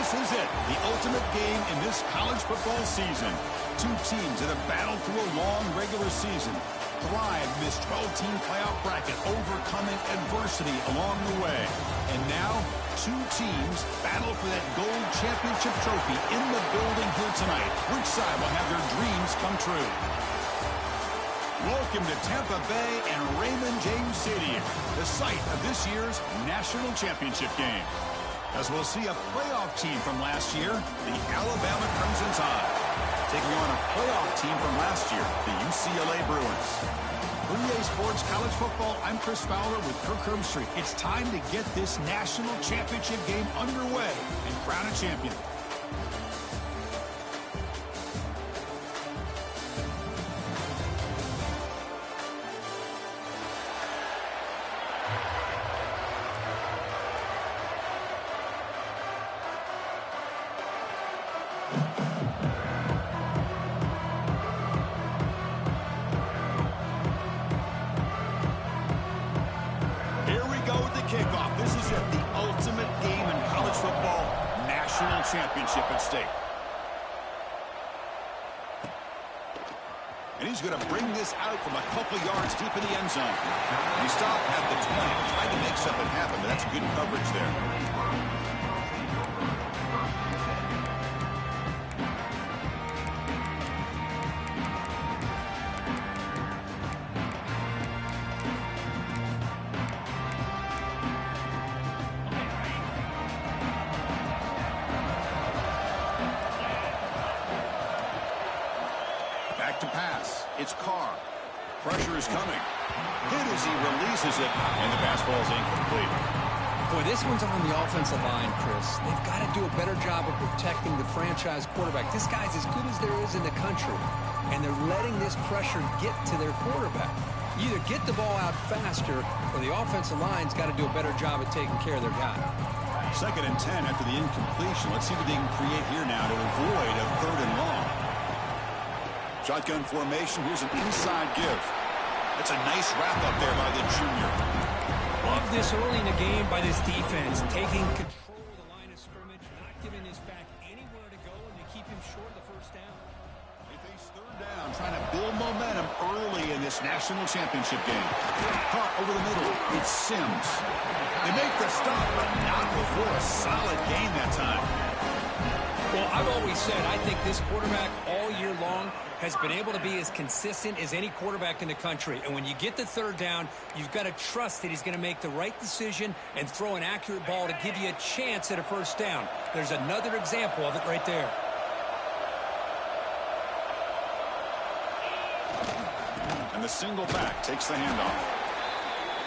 This is it, the ultimate game in this college football season. Two teams that have battled through a long regular season, thrived in this 12-team playoff bracket, overcoming adversity along the way. And now, two teams battle for that gold championship trophy in the building here tonight. Which side will have their dreams come true? Welcome to Tampa Bay and Raymond James Stadium, the site of this year's national championship game. As we'll see a playoff team from last year, the Alabama Crimson Tide, taking on a playoff team from last year, the UCLA Bruins. For EA Sports College Football, I'm Chris Fowler with Kirk Herbstreit. It's time to get this national championship game underway and crown a champion. Kickoff. This is it, the ultimate game in college football, national championship at stake. And he's going to bring this out from a couple yards deep in the end zone. He stopped at the 20, tried to make something happen, but that's good coverage there. Back to pass. It's Carr. Pressure is coming. Hit as he releases it, and the pass ball is incomplete. Boy, this one's on the offensive line, Chris. They've got to do a better job of protecting the franchise quarterback. This guy's as good as there is in the country, and they're letting this pressure get to their quarterback. You either get the ball out faster, or the offensive line's got to do a better job of taking care of their guy. 2nd and 10 after the incompletion. Let's see what they can create here now to avoid a 3rd and long. Shotgun formation. Here's an inside give. That's a nice wrap-up there by the junior. Love this early in the game by this defense, taking control of the line of scrimmage, not giving this back anywhere to go, and they keep him short of the first down. They face 3rd down, trying to build momentum early in this national championship game. Caught over the middle. It's Sims. They make the stop, but not before a solid gain that time. Well, I've always said I think this quarterback all year long has been able to be as consistent as any quarterback in the country. And when you get the 3rd down, you've got to trust that he's going to make the right decision and throw an accurate ball to give you a chance at a 1st down. There's another example of it right there. And the single back takes the handoff.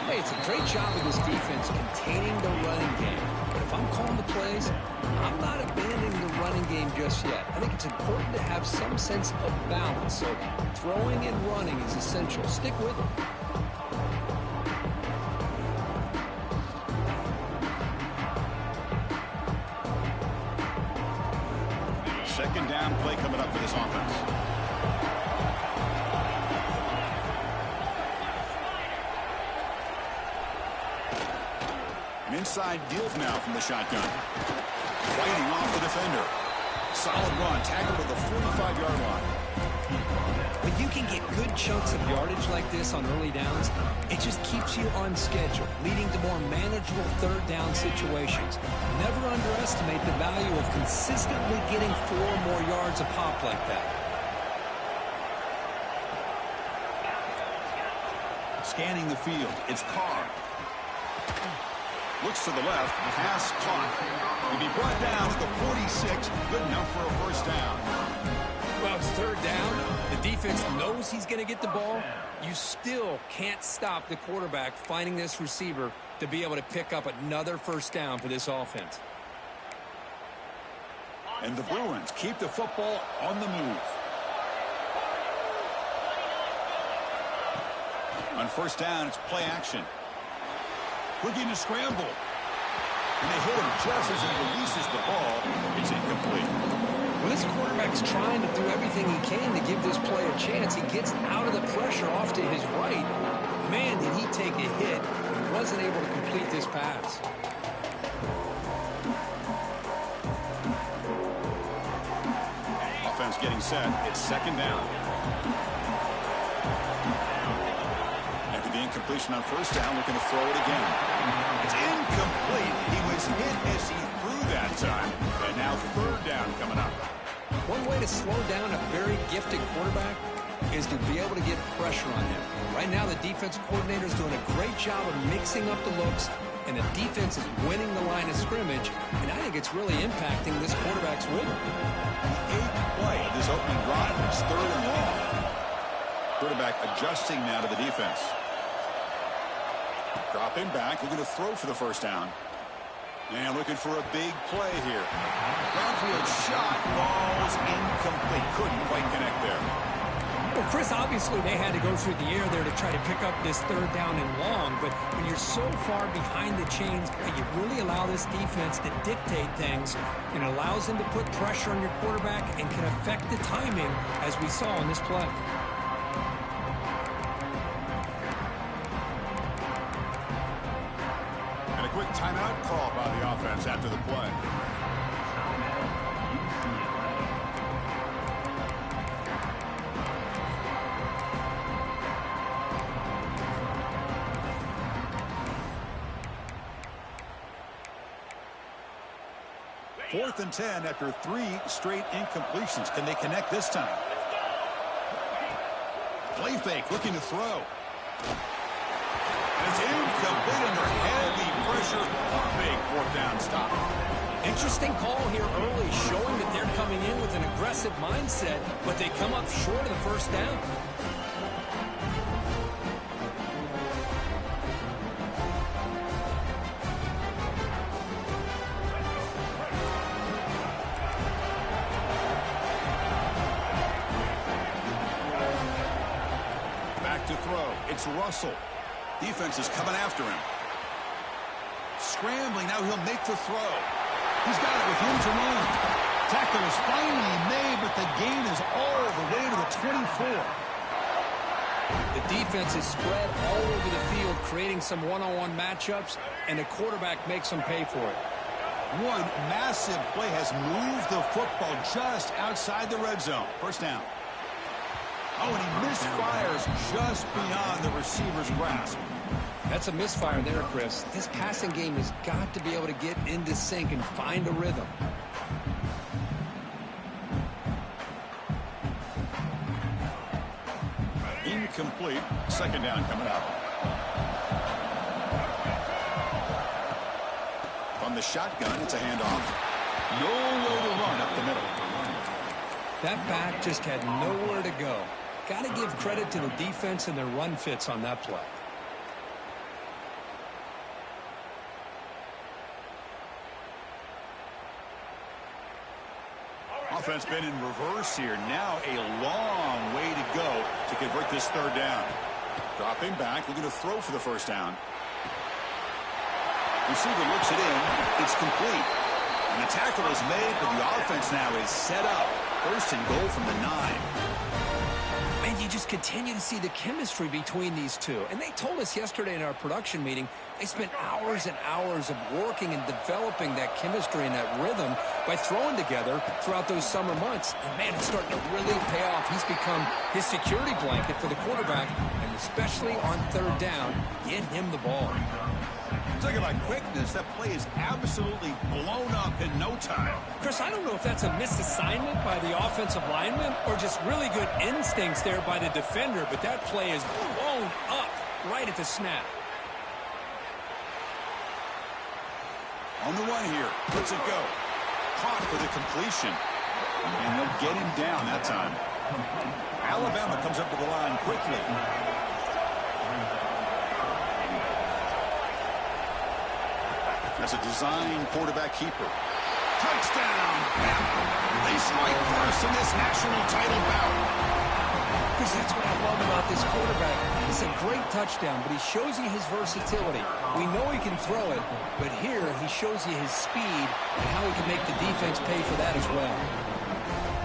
Hey, it's a great job of this defense containing the running game. But if I'm calling the plays, I'm not abandoning the running game just yet. I think it's important to have some sense of balance. So throwing and running is essential. Stick with it. Second down play coming up for this offense. An inside give now from the shotgun. Fighting off the defender. Solid run. Tackled at the 45-yard line. When you can get good chunks of yardage like this on early downs, it just keeps you on schedule, leading to more manageable 3rd down situations. Never underestimate the value of consistently getting 4 more yards a pop like that. Scanning the field. It's Carr. Looks to the left. Pass caught. He'll be brought down at the 46. Good enough for a 1st down. Well, it's 3rd down. The defense knows he's going to get the ball. You still can't stop the quarterback finding this receiver to be able to pick up another 1st down for this offense. And the Bruins keep the football on the move. On 1st down, it's play action. Looking to scramble. And they hit him just as he releases the ball. It's incomplete. Well, this quarterback's trying to do everything he can to give this play a chance. He gets out of the pressure off to his right. Man, did he take a hit and wasn't able to complete this pass. is getting set. It's second down. After the incompletion on first down, looking to throw it again. It's incomplete. He was hit as he threw that time. And now third down coming up. One way to slow down a very gifted quarterback is to be able to get pressure on him. Right now, the defensive coordinator is doing a great job of mixing up the looks, and the defense is winning the line of scrimmage, and I think it's really impacting this quarterback's rhythm. The 8th play of this opening drive is third and long. Quarterback adjusting now to the defense. Dropping back, looking to throw for the first down. And looking for a big play here. Downfield shot falls incomplete. Couldn't quite connect there. Well, Chris, obviously they had to go through the air there to try to pick up this third down and long, but when you're so far behind the chains, you really allow this defense to dictate things, and it allows them to put pressure on your quarterback and can affect the timing, as we saw in this play. And a quick timeout call by the offense after the play. Fourth and 10 after 3 straight incompletions. Can they connect this time? Play fake, looking to throw. And it's incomplete under heavy pressure. Big fourth down stop. Interesting call here early, showing that they're coming in with an aggressive mindset, but they come up short of the first down. To throw. It's Russell. Defense is coming after him. Scrambling. Now he'll make the throw. He's got it with room to run. Tackle is finally made, but the gain is all the way to the 24. The defense is spread all over the field, creating some one-on-one matchups, and the quarterback makes them pay for it. One massive play has moved the football just outside the red zone. First down. Oh, and he misfires just beyond the receiver's grasp. That's a misfire there, Chris. This passing game has got to be able to get into sync and find a rhythm. Incomplete. Second down coming up. From the shotgun, it's a handoff. Nowhere to run up the middle. That back just had nowhere to go. Got to give credit to the defense and their run fits on that play. Offense been in reverse here. Now a long way to go to convert this third down. Dropping back, looking to throw for the first down. Receiver looks it in. It's complete. And the tackle is made, but the offense now is set up. First and goal from the 9. And you just continue to see the chemistry between these two. And they told us yesterday in our production meeting, they spent hours and hours of working and developing that chemistry and that rhythm by throwing together throughout those summer months. And, man, it's starting to really pay off. He's become his security blanket for the quarterback, and especially on third down, get him the ball. Talking about quickness, that play is absolutely blown up in no time. Chris, I don't know if that's a misassignment by the offensive lineman or just really good instincts there by the defender, but that play is blown up right at the snap. On the run here. Let's it go. Caught for the completion. And they'll get him down that time. Alabama comes up to the line quickly. That's a design quarterback keeper. Touchdown! They strike first in this national title bout. Because that's what I love about this quarterback. It's a great touchdown, but he shows you his versatility. We know he can throw it, but here he shows you his speed and how he can make the defense pay for that as well.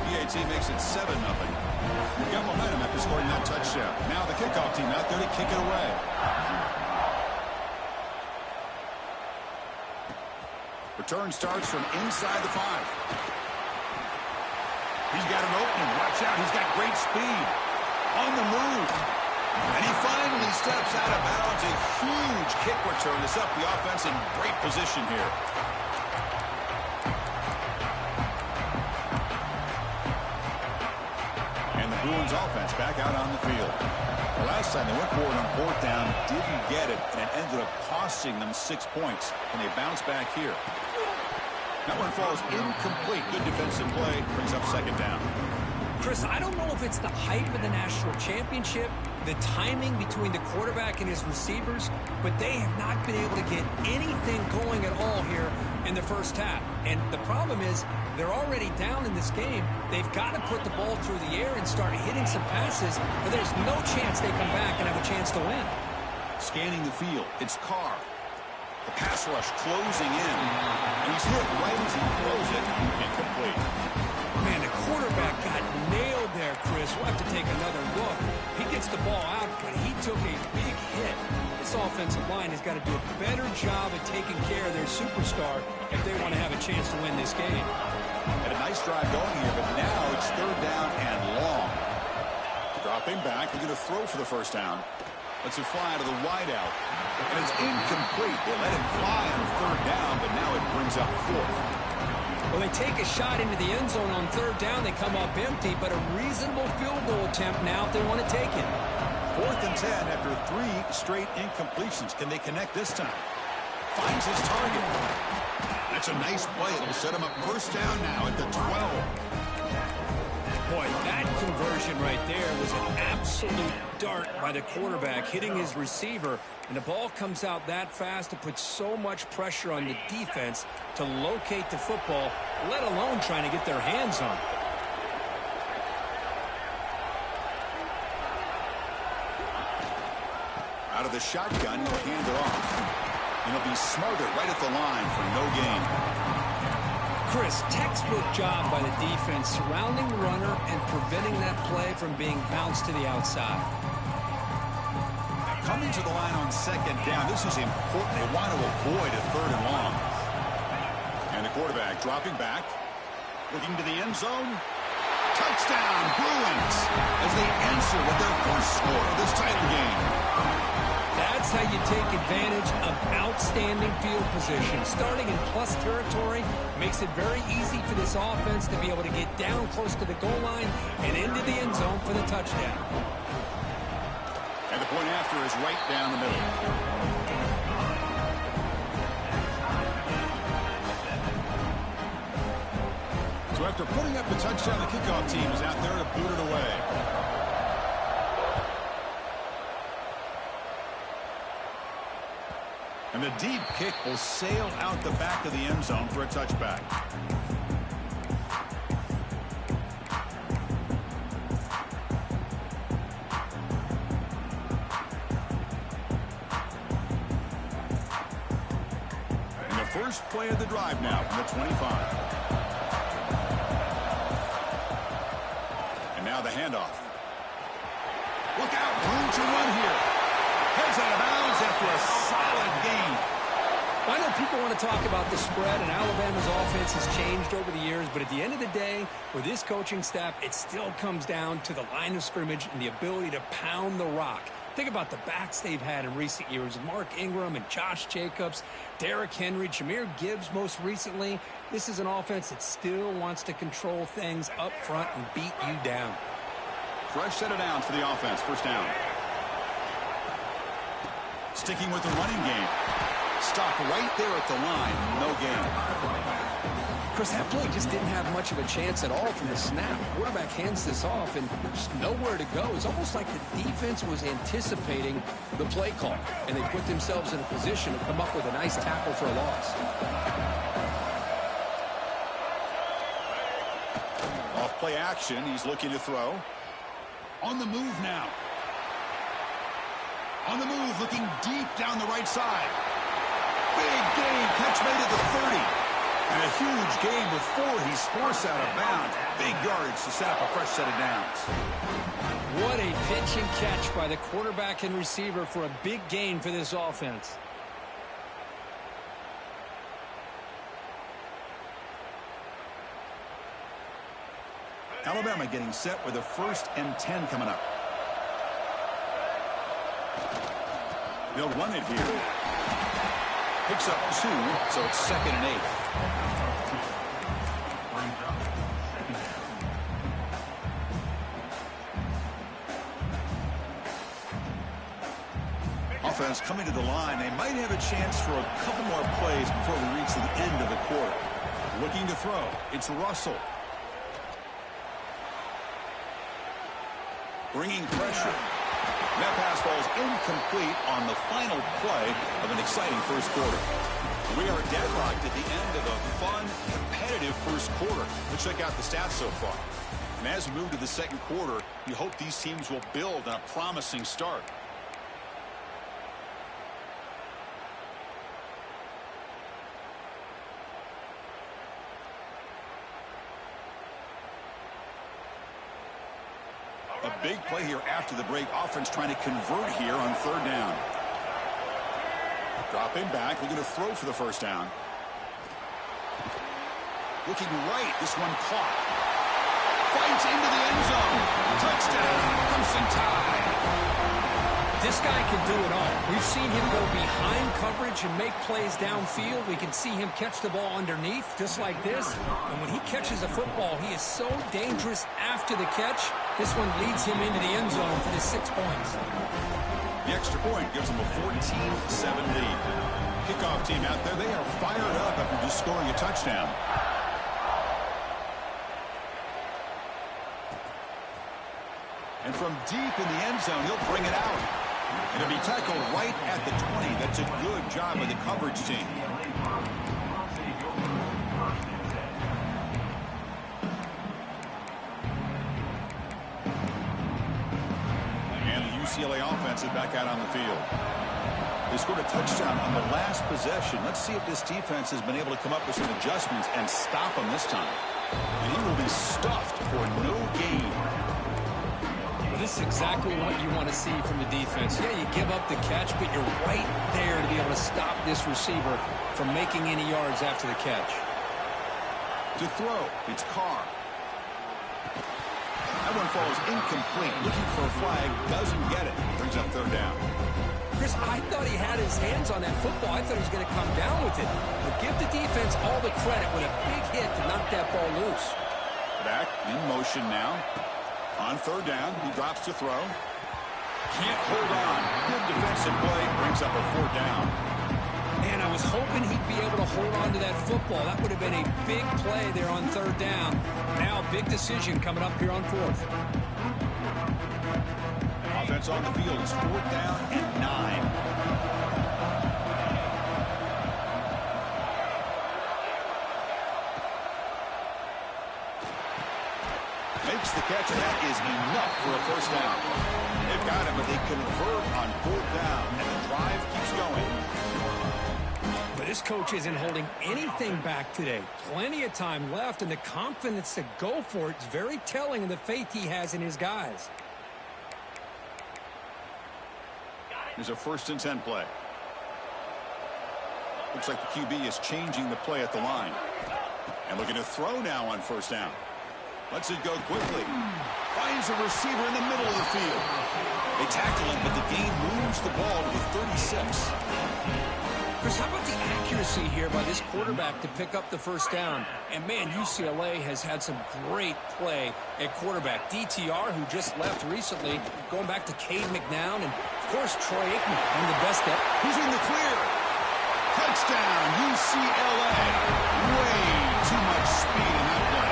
PAT makes it 7-0. They got momentum after scoring that touchdown. Now the kickoff team out there to kick it away. Return starts from inside the 5. He's got an opening. Watch out. He's got great speed. On the move. And he finally steps out of bounds. A huge kick return is up. The offense in great position here. And the Bruins offense back out on the field. The last time they went forward on fourth down, didn't get it, and it ended up costing them 6 points. And they bounce back here. That one falls incomplete. Good defensive play. Brings up second down. Chris, I don't know if it's the hype of the national championship, the timing between the quarterback and his receivers, but they have not been able to get anything going at all here in the first half. And the problem is they're already down in this game. They've got to put the ball through the air and start hitting some passes, or there's no chance they come back and have a chance to win. Scanning the field, it's Carr. The pass rush closing in. And he's hit right as he throws it. Incomplete. Man, the quarterback got nailed there, Chris. We'll have to take another look. He gets the ball out, but he took a big hit. This offensive line has got to do a better job at taking care of their superstar if they want to have a chance to win this game. Had a nice drive going here, but now it's third down and long. Dropping back, they're going to throw for the first down. Lets it fly to the wideout. And it's incomplete. They let it fly on third down, but now it brings up fourth. Well, they take a shot into the end zone on third down. They come up empty, but a reasonable field goal attempt now if they want to take it. 4th and 10 after 3 straight incompletions. Can they connect this time? Finds his target. That's a nice play. It'll set him up first down now at the 12. Boy, that conversion right there was an absolute dart by the quarterback, hitting his receiver, and the ball comes out that fast. It puts so much pressure on the defense to locate the football, let alone trying to get their hands on it. Out of the shotgun, he'll hand it off. And he'll be smothered right at the line for no gain. Chris, textbook job by the defense surrounding the runner and preventing that play from being bounced to the outside. Coming to the line on second down. This is important. They want to avoid a third and long. And the quarterback dropping back. Looking to the end zone. Touchdown, Bruins, as they answer with their first score of this title game. That's how you take advantage of outstanding field position. Starting in plus territory makes it very easy for this offense to be able to get down close to the goal line and into the end zone for the touchdown. And the point after is right down the middle. So after putting up the touchdown, the kickoff team is out there to boot it away. And the deep kick will sail out the back of the end zone for a touchback. And the first play of the drive now from the 25. And now the handoff. Look out, room to run here. Heads out of bounds after a solid game. I know people want to talk about the spread, and Alabama's offense has changed over the years, but at the end of the day, with this coaching staff, it still comes down to the line of scrimmage and the ability to pound the rock. Think about the backs they've had in recent years. Mark Ingram and Josh Jacobs, Derrick Henry, Jahmyr Gibbs most recently. This is an offense that still wants to control things up front and beat you down. Fresh set of downs for the offense. First down. Sticking with the running game. Stop right there at the line. No gain. Chris, that play just didn't have much of a chance at all from the snap. Quarterback hands this off and just nowhere to go. It's almost like the defense was anticipating the play call, and they put themselves in a position to come up with a nice tackle for a loss. Off play action. He's looking to throw. On the move now. On the move, looking deep down the right side. Big gain, catch made at the 30. And a huge gain before he's forced out of bounds. Big yardage to set up a fresh set of downs. What a pitch and catch by the quarterback and receiver for a big gain for this offense. Alabama getting set with a 1st and 10 coming up. They'll run it here. Picks up 2, so it's 2nd and 8. Offense coming to the line. They might have a chance for a couple more plays before we reach the end of the quarter. Looking to throw. It's Russell. Bringing pressure. That pass falls incomplete on the final play of an exciting first quarter. We are deadlocked at the end of a fun, competitive first quarter. Let's check out the stats so far. And as we move to the second quarter, you hope these teams will build on a promising start. A big play here after the break. Offense trying to convert here on 3rd down. Dropping back, looking to throw for the 1st down. Looking right, this one caught. Fights into the end zone. Touchdown, Crimson Tide. This guy can do it all. We've seen him go behind coverage and make plays downfield. We can see him catch the ball underneath, just like this. And when he catches a football, he is so dangerous after the catch. This one leads him into the end zone for the 6 points. The extra point gives them a 14-7 lead. Kickoff team out there, they are fired up after just scoring a touchdown. And from deep in the end zone, he'll bring it out. It'll be tackled right at the 20. That's a good job by the coverage team. And the UCLA offense is back out on the field. They scored a touchdown on the last possession. Let's see if this defense has been able to come up with some adjustments and stop them this time. And he will be stuffed for no gain. This is exactly what you want to see from the defense. Yeah, you give up the catch, but you're right there to be able to stop this receiver from making any yards after the catch. To throw, it's Carr. That one falls incomplete. Looking for a flag, doesn't get it. Brings up 3rd down. Chris, I thought he had his hands on that football. I thought he was going to come down with it. But give the defense all the credit with a big hit to knock that ball loose. Back in motion now. On 3rd down, he drops to throw. Can't hold on. Good defensive play. Brings up a 4th down. Man, I was hoping he'd be able to hold on to that football. That would have been a big play there on 3rd down. Now, big decision coming up here on 4th. Offense on the field is 4th down and 9. Makes the catch, and that is enough for a 1st down. They've got it, but they convert on 4th down, and the drive keeps going. But this coach isn't holding anything back today. Plenty of time left, and the confidence to go for it is very telling of the faith he has in his guys. Here's a 1st and 10 play. Looks like the QB is changing the play at the line. And looking to throw now on 1st down. Lets it go quickly. Finds a receiver in the middle of the field. They tackle him, but the game moves the ball to the 36. Chris, how about the accuracy here by this quarterback to pick up the 1st down? And, man, UCLA has had some great play at quarterback. DTR, who just left recently, going back to Cade McNown, and, of course, Troy Aikman, one of the best at. He's in the clear. Touchdown, UCLA. Way too much speed in that play.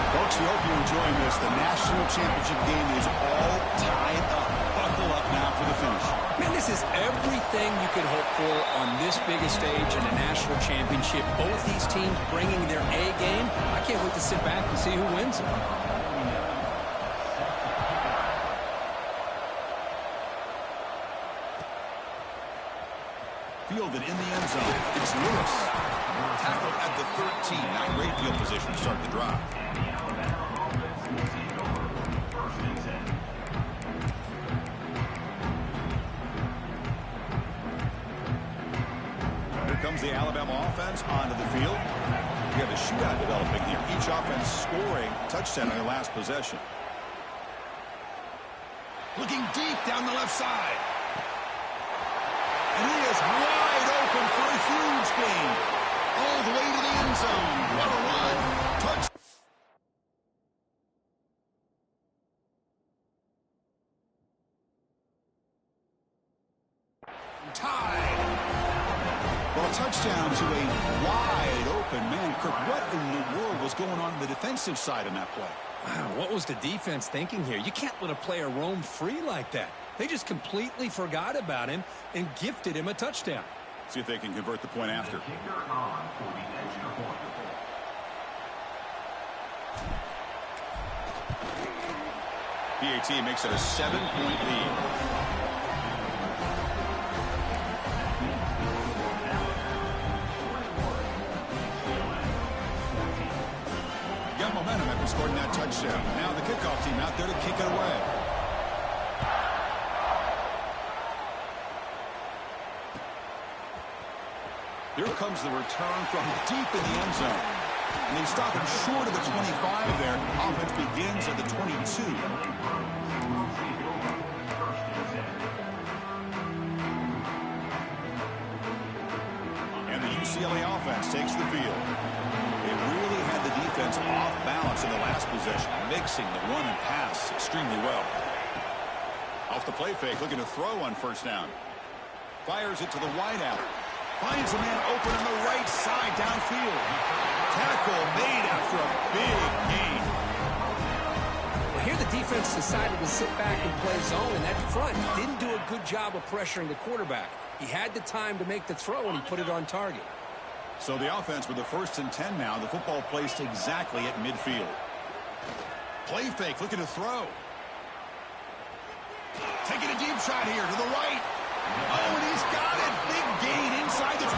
Folks, we hope you're enjoying this. The national championship game is all tied up. Buckle up now for the finish. Man, this is everything you could hope for on this biggest stage in a national championship. Both these teams bringing their A game. I can't wait to sit back and see who wins it. Fielded in the end zone. It's Lewis. Tackled at the 13. Not great field position to start the drive. Here comes the Alabama offense onto the field. we have a shootout developing here. Each offense scoring a touchdown on their last possession. Looking deep down the left side. And he is wide open for a huge gain. All the way to the end zone. What a run. Touchdown. Tied. Well, a touchdown to a wide open man. Kirk, what in the world was going on the defensive side in that play? Wow, what was the defense thinking here? You can't let a player roam free like that. They just completely forgot about him and gifted him a touchdown. See if they can convert the point after. PAT makes it a 7-point lead. Got momentum after scoring that touchdown. Now the kickoff team out there to kick it away. Here comes the return from deep in the end zone. And they stop him short of the 25 there. Offense begins at the 22. And the UCLA offense takes the field. It really had the defense off balance in the last possession, mixing the run and pass extremely well. Off the play fake, looking to throw on first down. Fires it to the wideout. Finds a man open on the right side downfield. Tackle made after a big gain. Well, here the defense decided to sit back and play zone, and that front didn't do a good job of pressuring the quarterback. He had the time to make the throw, and he put it on target. So the offense with the 1st and 10 now. The football placed exactly at midfield. Play fake, looking to throw. Taking a deep shot here to the right. Oh, and he's got it. Big gain inside the 25.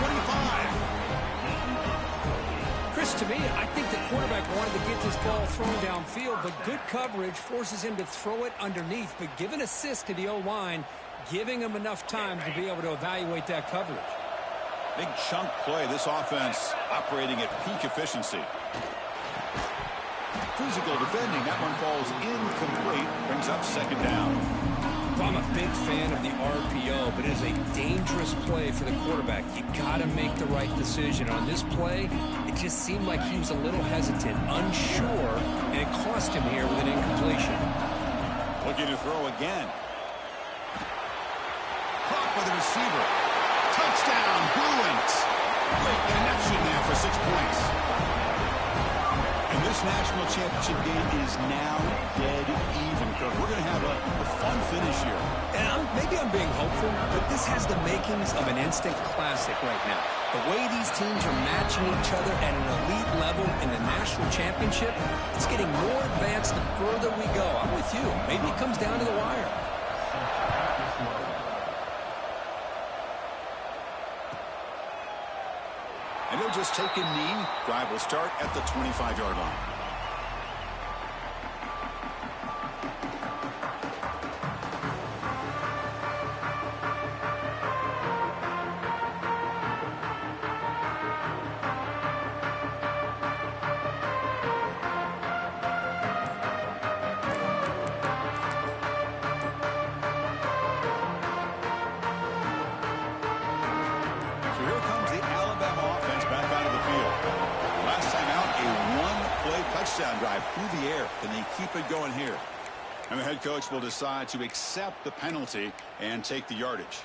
Chris, to me, I think the quarterback wanted to get this ball thrown downfield, but good coverage forces him to throw it underneath. But give an assist to the O-line, giving him enough time to be able to evaluate that coverage. Big chunk play. This offense operating at peak efficiency. Physical defending. That one falls incomplete. Brings up second down. I'm a big fan of the RPO, but it is a dangerous play for the quarterback. You got to make the right decision. On this play, it just seemed like he was a little hesitant, unsure, and it cost him here with an incompletion. Looking to throw again. Caught by the receiver. Touchdown, Bruins. Great connection there for 6 points. And this national championship game is now dead even, Kirk. We're going to have a fun finish here. And maybe I'm being hopeful, but this has the makings of an instant classic right now. The way these teams are matching each other at an elite level in the national championship, it's getting more advanced the further we go. I'm with you. Maybe it comes down to the wire. And they'll just take a knee. Drive will start at the 25-yard line. Touchdown drive through the air. Can they keep it going here? And the head coach will decide to accept the penalty and take the yardage.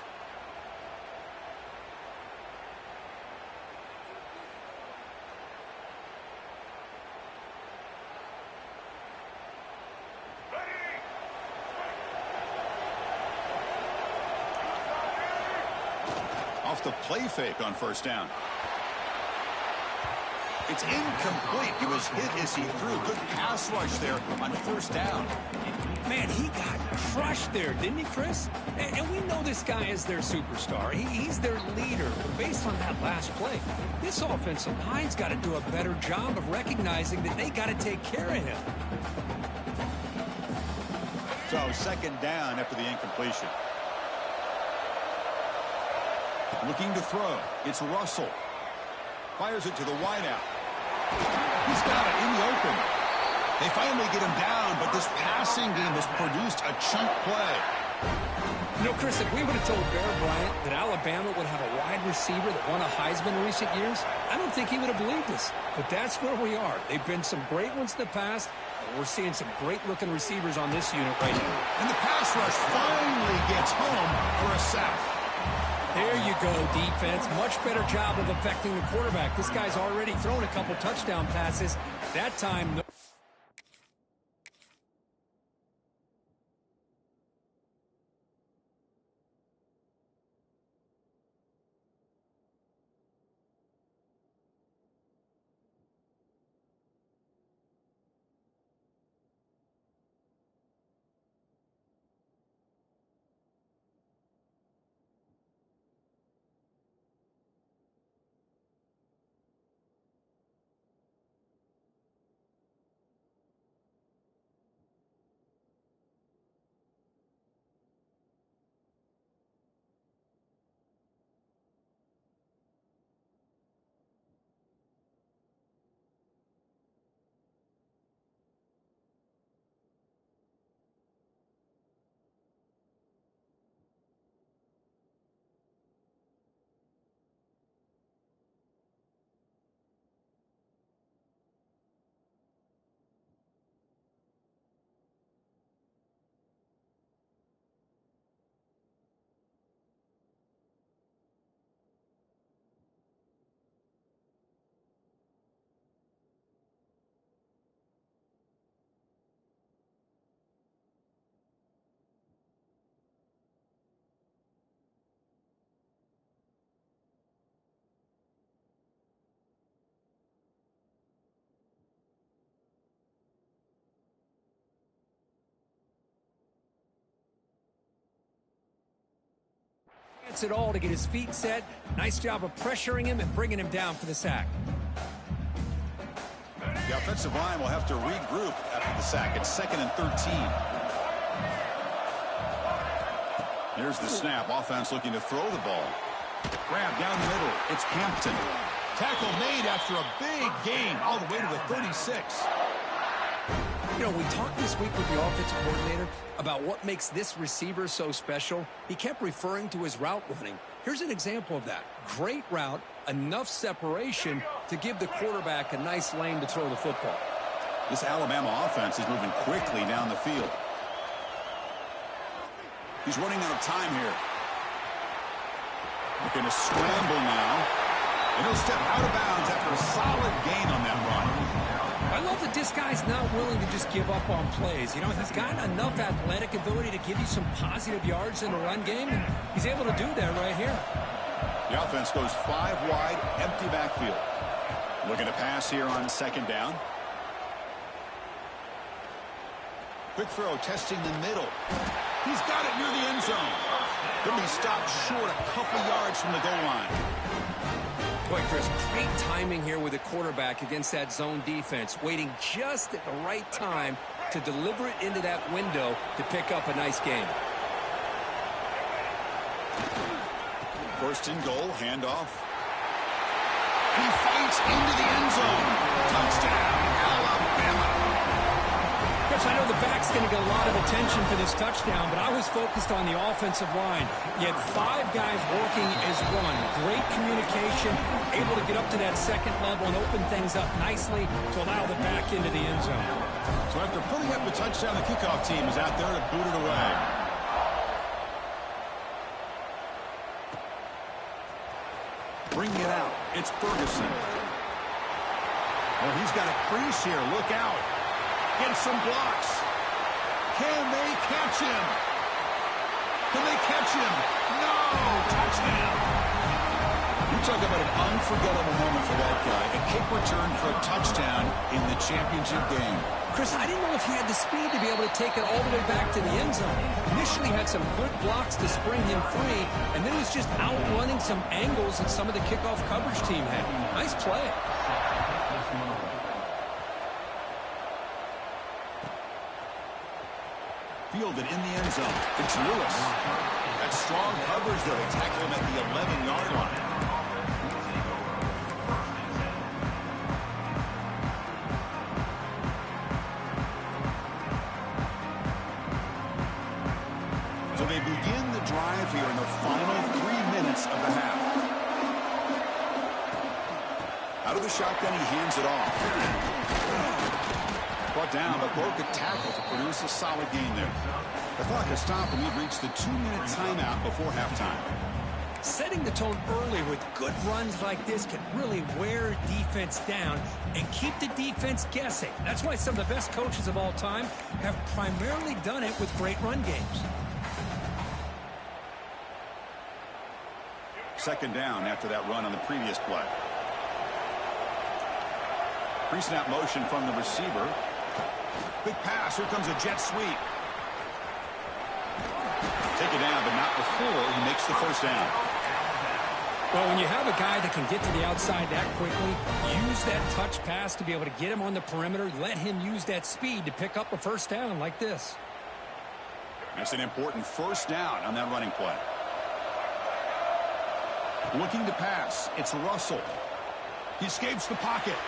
Off the play fake on first down. It's incomplete. He was hit as he threw. Good pass rush there on first down. Man, he got crushed there, didn't he, Chris? And we know this guy is their superstar. He's their leader. But based on that last play, this offensive line's got to do a better job of recognizing that they got to take care of him. So second down after the incompletion. Looking to throw. It's Russell. Fires it to the wideout. He's got it in the open. They finally get him down, but this passing game has produced a chunk play. You know, Chris, if we would have told Bear Bryant that Alabama would have a wide receiver that won a Heisman in recent years, I don't think he would have believed us. But that's where we are. They've been some great ones in the past, and we're seeing some great-looking receivers on this unit right now. And the pass rush finally gets home for a sack. There you go, defense. Much better job of affecting the quarterback. This guy's already thrown a couple touchdown passes. That time, no. It all to get his feet set. Nice job of pressuring him and bringing him down for the sack. The offensive line will have to regroup after the sack. It's 2nd and 13. Here's the snap. Offense looking to throw the ball. Grab down the middle. It's Hampton. Tackle made after a big gain all the way to the 36. You know, we talked this week with the offensive coordinator about what makes this receiver so special. He kept referring to his route running. Here's an example of that. Great route, enough separation to give the quarterback a nice lane to throw the football. This Alabama offense is moving quickly down the field. He's running out of time here. Looking to scramble now. And he'll step out of bounds after a solid gain on that run. I love that this guy's not willing to just give up on plays. You know, he's got enough athletic ability to give you some positive yards in the run game, and he's able to do that right here. The offense goes 5 wide, empty backfield. Looking to pass here on 2nd down. Quick throw, testing the middle. He's got it near the end zone. He'll be stopped short a couple yards from the goal line. Boy, Chris, great timing here with the quarterback against that zone defense, waiting just at the right time to deliver it into that window to pick up a nice gain. 1st and goal, handoff. He fights into the end zone. Touchdown, Alabama. Chris, I know the back's going to get a lot of attention for this touchdown, but I was focused on the offensive line. You had 5 guys working as one. Great communication, able to get up to that 2nd level and open things up nicely to allow the back into the end zone. So after putting up the touchdown, the kickoff team is out there to boot it away. Bring it out. It's Ferguson. Oh, he's got a crease here. Look out. Gets some blocks. Can they catch him? Can they catch him? No! Touchdown! You talk about an unforgettable moment for that guy. A kick return for a touchdown in the championship game. Chris, I didn't know if he had the speed to be able to take it all the way back to the end zone. Initially had some good blocks to spring him free, and then was just outrunning some angles that some of the kickoff coverage team had. Nice play. Fielded in the end zone. It's Lewis. That's strong coverage, though. They tackle him at the 11-yard line. the shotgun, he hands it off. Brought down, but broke a tackle to produce a solid gain there. The clock has stopped, and we've reached the 2-minute timeout before halftime. Setting the tone early with good runs like this can really wear defense down and keep the defense guessing. That's why some of the best coaches of all time have primarily done it with great run games. Second down after that run on the previous play. Pre-snap motion from the receiver. Big pass. Here comes a jet sweep. Take it down, but not before he makes the first down. Well, when you have a guy that can get to the outside that quickly, use that touch pass to be able to get him on the perimeter, let him use that speed to pick up a first down like this. That's an important first down on that running play. Looking to pass. It's Russell. He escapes the pocket.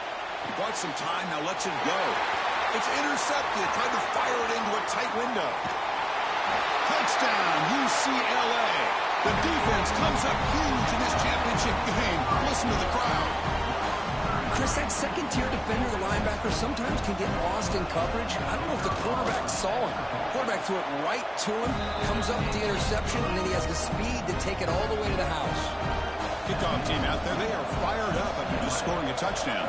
He bought some time, now lets it go. It's intercepted. Tried to fire it into a tight window. Touchdown, UCLA. The defense comes up huge in this championship game. Listen to the crowd. Chris, that second-tier defender, the linebacker, sometimes can get lost in coverage. I don't know if the quarterback saw him. The quarterback threw it right to him, comes up with the interception, and then he has the speed to take it all the way to the house. Kickoff team out there, they are fired up after just scoring a touchdown.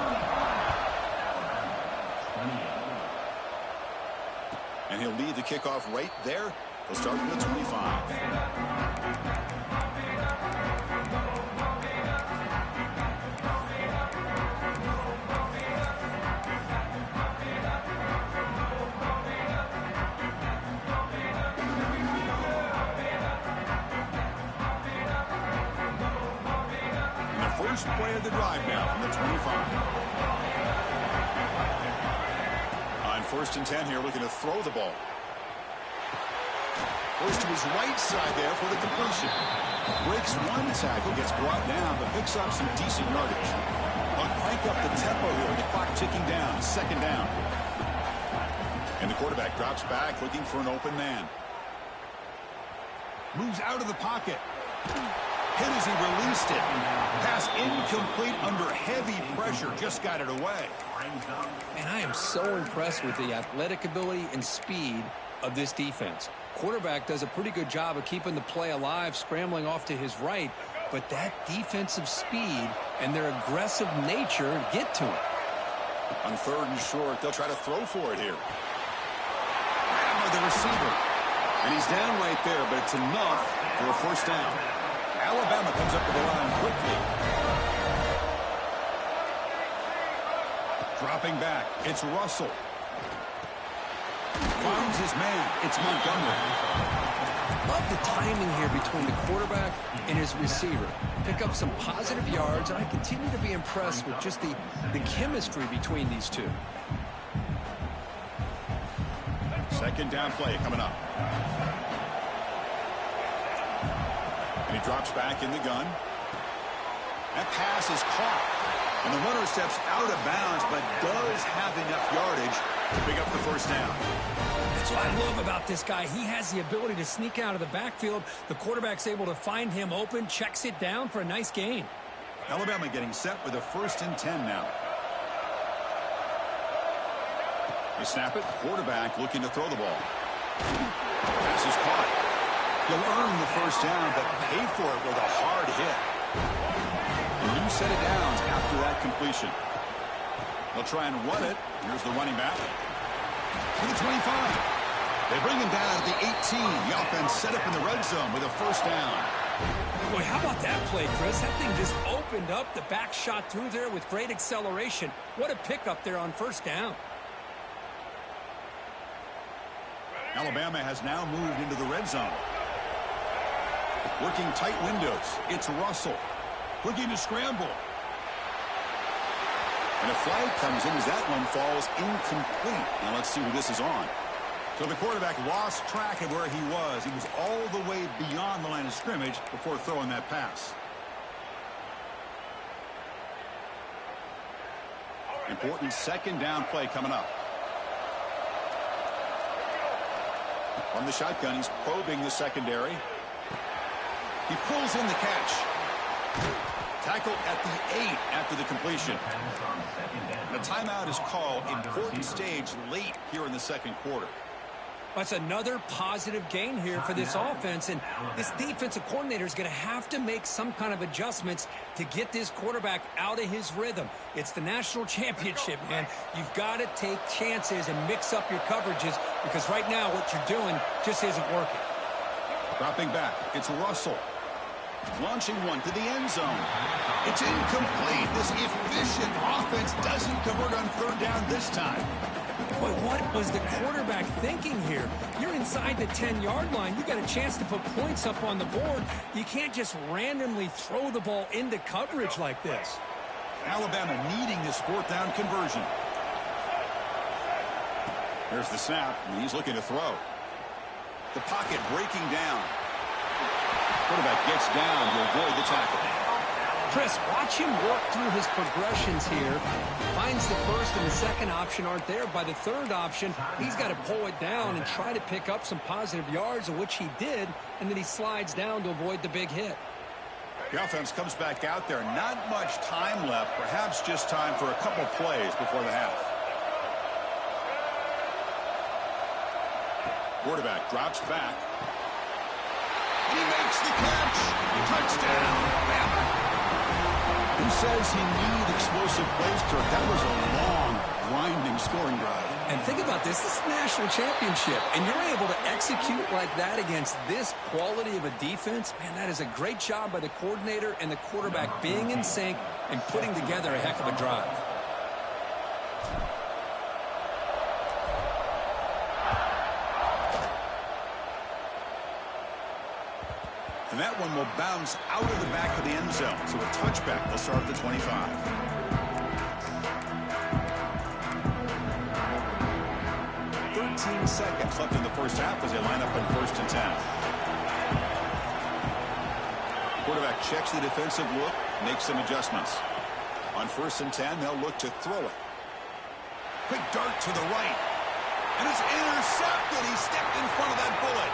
And he'll lead the kickoff right there. He'll start from the 25. And the first play of the drive now from the 25. On 1st and 10 here, looking to throw the ball. Goes to his right side there for the completion. Breaks one tackle, gets brought down, but picks up some decent yardage. But crank up the tempo here, the clock ticking down, second down. And the quarterback drops back, looking for an open man. Moves out of the pocket. Hit as he released it. Pass incomplete under heavy pressure, just got it away. And I am so impressed with the athletic ability and speed of this defense. Quarterback does a pretty good job of keeping the play alive, scrambling off to his right, but that defensive speed and their aggressive nature get to him. On 3rd and short, they'll try to throw for it here. By the receiver. And he's down right there, but it's enough for a first down. Alabama comes up to the line quickly. Dropping back, it's Russell. Finds his man. It's Montgomery. Love the timing here between the quarterback and his receiver. Pick up some positive yards, and I continue to be impressed with just the chemistry between these two. Second down play coming up. And he drops back in the gun. That pass is caught. And the runner steps out of bounds, but does have enough yardage to pick up the first down. That's what I love about this guy. He has the ability to sneak out of the backfield. The quarterback's able to find him open, checks it down for a nice gain. Alabama getting set with a 1st and 10 now. They snap it. Quarterback looking to throw the ball. Pass is caught. He'll earn the first down, but pay for it with a hard hit. A new set of downs after that completion. They'll try and run it. Here's the running back. To the 25. They bring him down at the 18. The offense set up in the red zone with a first down. Boy, how about that play, Chris? That thing just opened up. The back shot through there with great acceleration. What a pickup there on first down. Alabama has now moved into the red zone. Working tight windows. It's Russell. Looking to scramble. And a flag comes in as that one falls incomplete. Now let's see who this is on. So the quarterback lost track of where he was. He was all the way beyond the line of scrimmage before throwing that pass. Important second down play coming up. From the shotgun, he's probing the secondary. He pulls in the catch. Tackle at the 8 after the completion. A timeout is called. Important stage late here in the second quarter. That's another positive gain here for this offense, and this defensive coordinator is going to have to make some kind of adjustments to get this quarterback out of his rhythm. It's the national championship, man. You've got to take chances and mix up your coverages, because right now what you're doing just isn't working. Dropping back, it's Russell. Launching one to the end zone. It's incomplete. This efficient offense doesn't convert on third down this time. But what was the quarterback thinking here? You're inside the 10-yard line. You got a chance to put points up on the board. You can't just randomly throw the ball into coverage like this. Alabama needing this fourth down conversion. There's the snap, and he's looking to throw. The pocket breaking down. Quarterback gets down to avoid the tackle. Chris, watch him work through his progressions here. Finds the first and the second option aren't there. By the third option, he's got to pull it down and try to pick up some positive yards, of which he did, and then he slides down to avoid the big hit. The offense comes back out there. Not much time left. Perhaps just time for a couple plays before the half. Quarterback drops back. And he makes the catch. Touchdown, Alabama. Who says he needs explosive plays, Kirk? That was a long, grinding scoring drive. And think about this. This is the national championship, and you're able to execute like that against this quality of a defense. Man, that is a great job by the coordinator and the quarterback being in sync and putting together a heck of a drive. And that one will bounce out of the back of the end zone. So a touchback will start at the 25. 13 seconds left in the first half as they line up on 1st and 10. Quarterback checks the defensive look, makes some adjustments. On 1st and 10, they'll look to throw it. Quick dart to the right. And it's intercepted. He stepped in front of that bullet.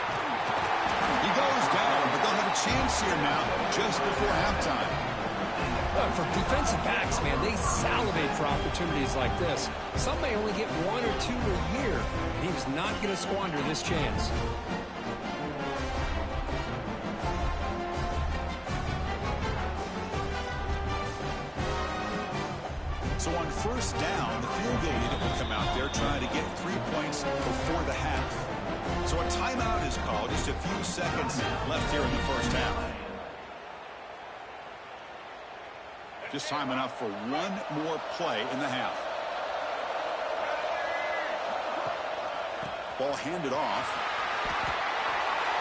He goes down, but they'll have a chance here now just before halftime. Well, for defensive backs, man, they salivate for opportunities like this. Some may only get 1 or 2 a year, and he was not going to squander this chance. So on 1st down, the field goal unit will come out there trying to get 3 points before the half. So a timeout is called. Just a few seconds left here in the first half. Just time enough for one more play in the half. Ball handed off.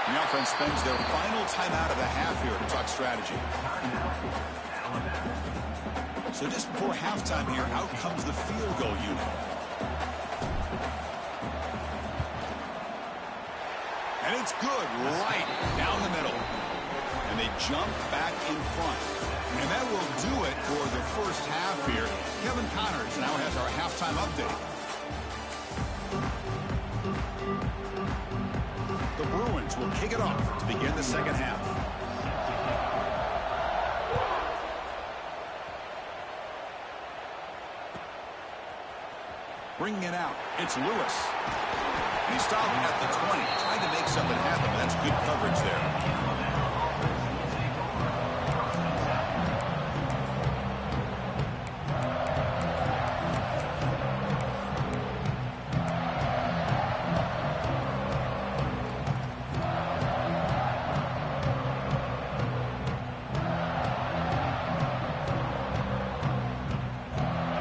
The offense spends their final timeout of the half here to talk strategy. So just before halftime here, out comes the field goal unit. And it's good right down the middle. And they jump back in front. And that will do it for the first half here. Kevin Connors now has our halftime update. The Bruins will kick it off to begin the second half. Bringing it out, it's Lewis. He stopped at the 20, trying to make something happen, but that's good coverage there.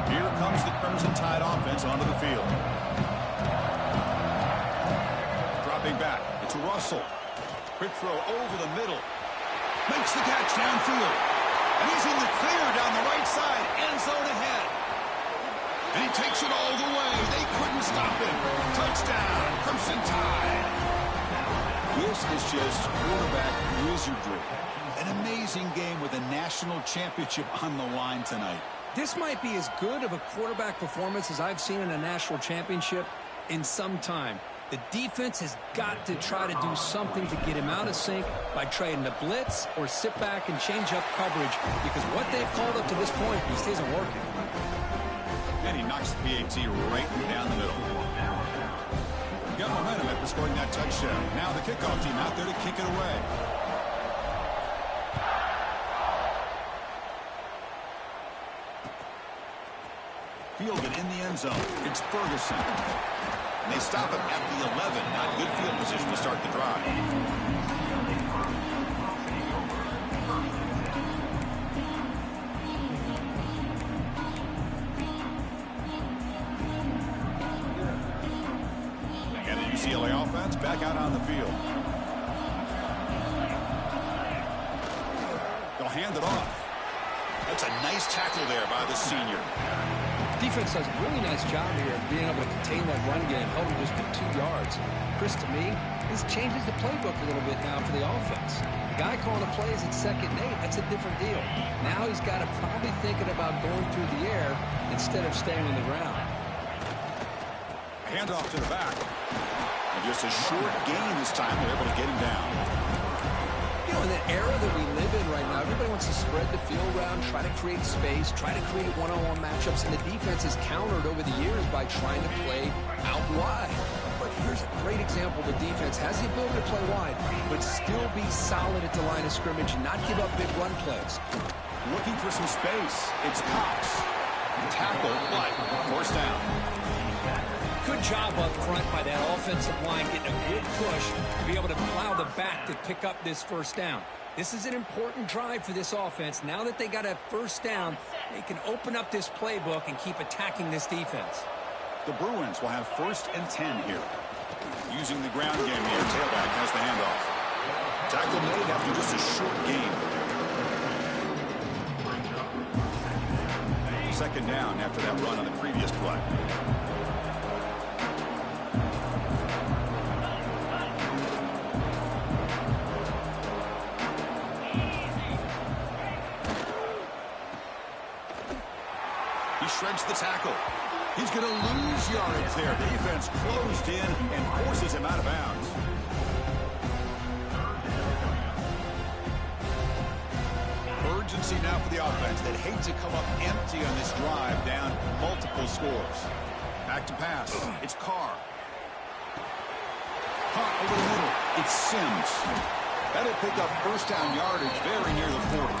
Here comes the Crimson Tide offense onto the field. Dropping back, it's Russell. Quick throw over the middle. Makes the catch downfield. And he's in the clear down the right side. End zone ahead. And he takes it all the way. They couldn't stop him. Touchdown, Crimson Tide. This is just quarterback wizardry. An amazing game with a national championship on the line tonight. This might be as good of a quarterback performance as I've seen in a national championship in some time. The defense has got to try to do something to get him out of sync by trying to blitz or sit back and change up coverage, because what they've called up to this point just isn't working. And he knocks the PAT right down the middle. Got momentum after scoring that touchdown. Now the kickoff team out there to kick it away. Fielded in the end zone. It's Ferguson. And they stop him at the 11. Not good field position to start the drive. And the UCLA offense back out on the field. They'll hand it off. That's a nice tackle there by the senior. Defense does a really nice job here of being able to contain that run game, held him just to 2 yards. Chris, to me, this changes the playbook a little bit now for the offense. The guy calling the plays at 2nd and 8, that's a different deal. Now he's got to probably thinking about going through the air instead of staying on the ground. Handoff to the back. And just a short gain this time. They're able to get him down. You know, in the era that we live in right now, everybody wants to spread the field around, try to create space, try to create one-on-one matchups, and the defense has countered over the years by trying to play out wide. But here's a great example. The defense has the ability to play wide, but still be solid at the line of scrimmage and not give up big run plays. Looking for some space. It's Cox. Tackle, but first down. Good job up front by that offensive line, getting a good push to be able to allow the back to pick up this first down. This is an important drive for this offense. Now that they got a first down, they can open up this playbook and keep attacking this defense. The Bruins will have 1st and 10 here. Using the ground game here, tailback has the handoff. Tackle made after just a short gain. 2nd down after that run on the previous play. He shreds the tackle. He's going to lose yardage there. The defense closed in and forces him out of bounds. Urgency now for the offense that hates to come up empty on this drive, down multiple scores. Back to pass. It's Carr. Caught over the middle. It's Sims. That'll pick up first down yardage very near the 40.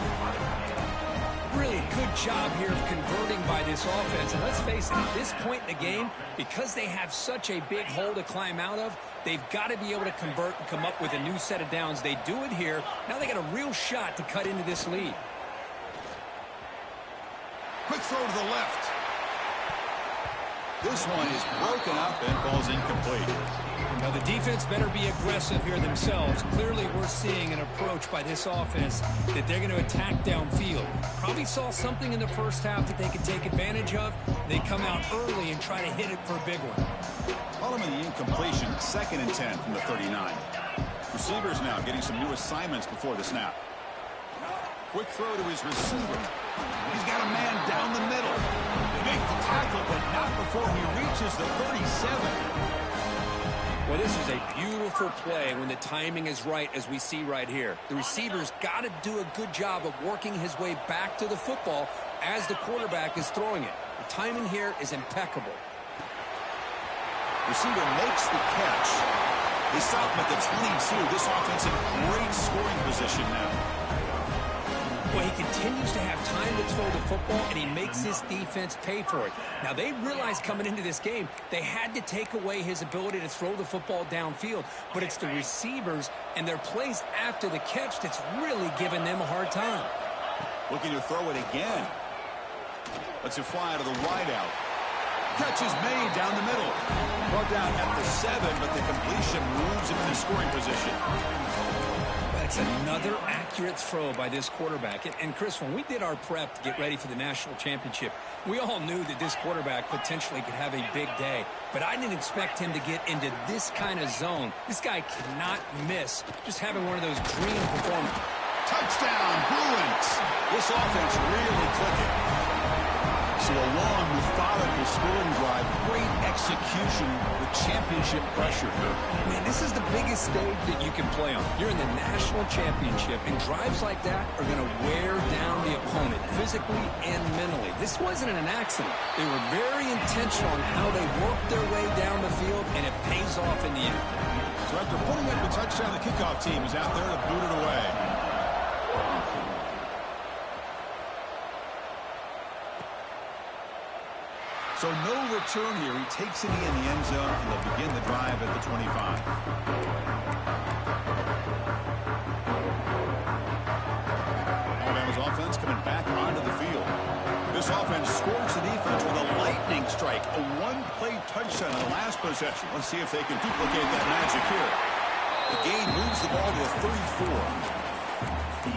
Really good job here of converting by this offense. And let's face it, at this point in the game, because they have such a big hole to climb out of, they've got to be able to convert and come up with a new set of downs. They do it here. Now they got a real shot to cut into this lead. Quick throw to the left. This one is broken up and falls incomplete. Now the defense better be aggressive here themselves. Clearly we're seeing an approach by this offense that they're going to attack downfield. Probably saw something in the first half that they could take advantage of. They come out early and try to hit it for a big one. Call him in the incompletion, 2nd and 10 from the 39. Receivers now getting some new assignments before the snap. Quick throw to his receiver. He's got a man down the middle. They make the tackle, but not before he reaches the 37. Well, this is a beautiful play when the timing is right, as we see right here. The receiver's got to do a good job of working his way back to the football as the quarterback is throwing it. The timing here is impeccable. Receiver makes the catch. They stop him at the 22. This offense in great scoring position now. Well, he continues to have time to throw the football, and he makes his defense pay for it. Now, they realized coming into this game, they had to take away his ability to throw the football downfield, but it's the receivers and their plays after the catch that's really giving them a hard time. Looking to throw it again. Lets it fly to the wideout. Catch is made down the middle. Brought down at the 7, but the completion moves him to scoring position. That's another accurate throw by this quarterback. And Chris, when we did our prep to get ready for the national championship, we all knew that this quarterback potentially could have a big day. But I didn't expect him to get into this kind of zone. This guy cannot miss just having one of those dream performances. Touchdown, Bruins. This offense really clicking. So a long, methodical scoring drive, great execution with championship pressure here. Man, this is the biggest stage that you can play on. You're in the national championship, and drives like that are going to wear down the opponent physically and mentally. This wasn't an accident. They were very intentional in how they worked their way down the field, and it pays off in the end. So after putting up the touchdown, the kickoff team is out there to boot it away. So no return here. He takes it in the end zone, and they'll begin the drive at the 25. Alabama's offense coming back onto the field. This offense scores the defense with a lightning strike, a one-play touchdown in the last possession. Let's see if they can duplicate that magic here. The gain moves the ball to a 34.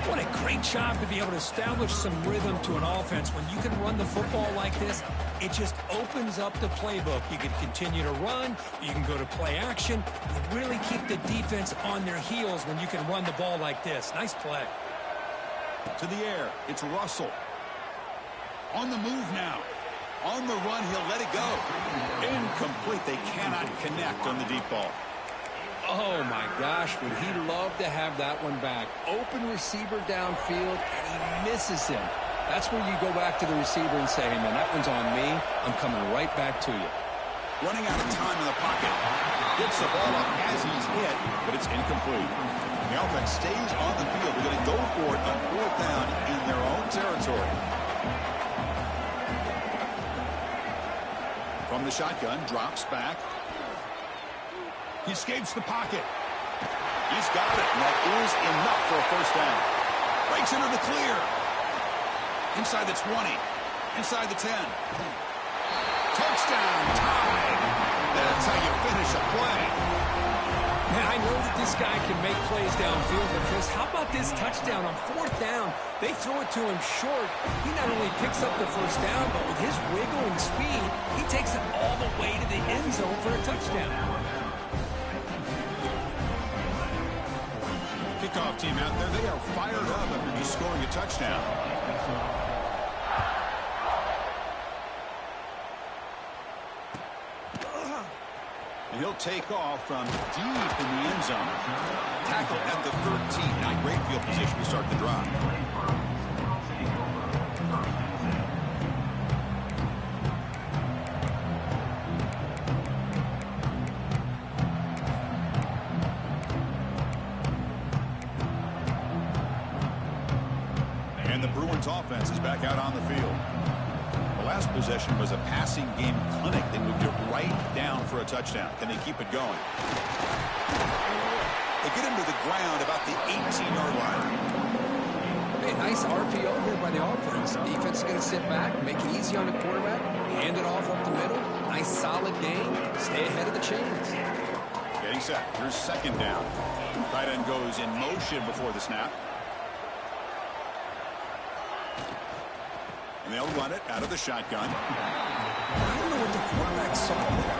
What a great job to be able to establish some rhythm to an offense. When you can run the football like this, it just opens up the playbook. You can continue to run. You can go to play action. You really keep the defense on their heels when you can run the ball like this. Nice play. To the air, it's Russell. On the move now. On the run, he'll let it go. Incomplete. They cannot connect on the deep ball. Oh, my gosh, would he love to have that one back. Open receiver downfield, and he misses him. That's where you go back to the receiver and say, hey, man, that one's on me. I'm coming right back to you. Running out of time in the pocket. Gets the ball up as he's hit, but it's incomplete. The offense stays on the field. They're going to go for it on fourth down in their own territory. From the shotgun, drops back. He escapes the pocket. He's got it, and that is enough for a first down. Breaks into the clear. Inside the 20. Inside the 10. Touchdown, tied. That's how you finish a play. Man, I know that this guy can make plays downfield, but Chris, how about this touchdown on fourth down? They throw it to him short. He not only picks up the first down, but with his wiggling speed, he takes it all the way to the end zone for a touchdown. Kickoff team out there, they are fired up after just scoring a touchdown. And he'll take off from deep in the end zone. Tackle at the 13. Not great field position to start the drive. And the Bruins offense is back out on the field. The last possession was a passing game clinic. They moved it right down for a touchdown. Can they keep it going? They get him to the ground about the 18-yard line. Hey, nice RPO here by the offense. Defense is going to sit back, make it easy on the quarterback, hand it off up the middle. Nice solid game. Stay ahead of the chains. Getting set. Here's second down. Tight end goes in motion before the snap. And they'll run it out of the shotgun. I don't know what the quarterback saw there.